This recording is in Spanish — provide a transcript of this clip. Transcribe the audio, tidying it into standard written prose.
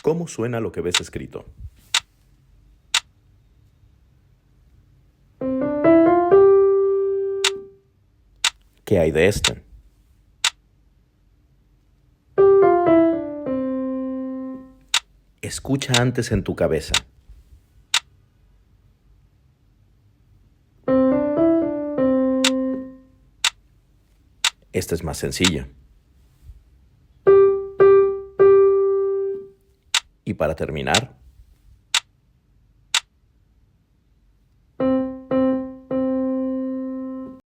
¿Cómo suena lo que ves escrito? ¿Qué hay de este? Escucha antes en tu cabeza. Esta es más sencilla. Y para terminar,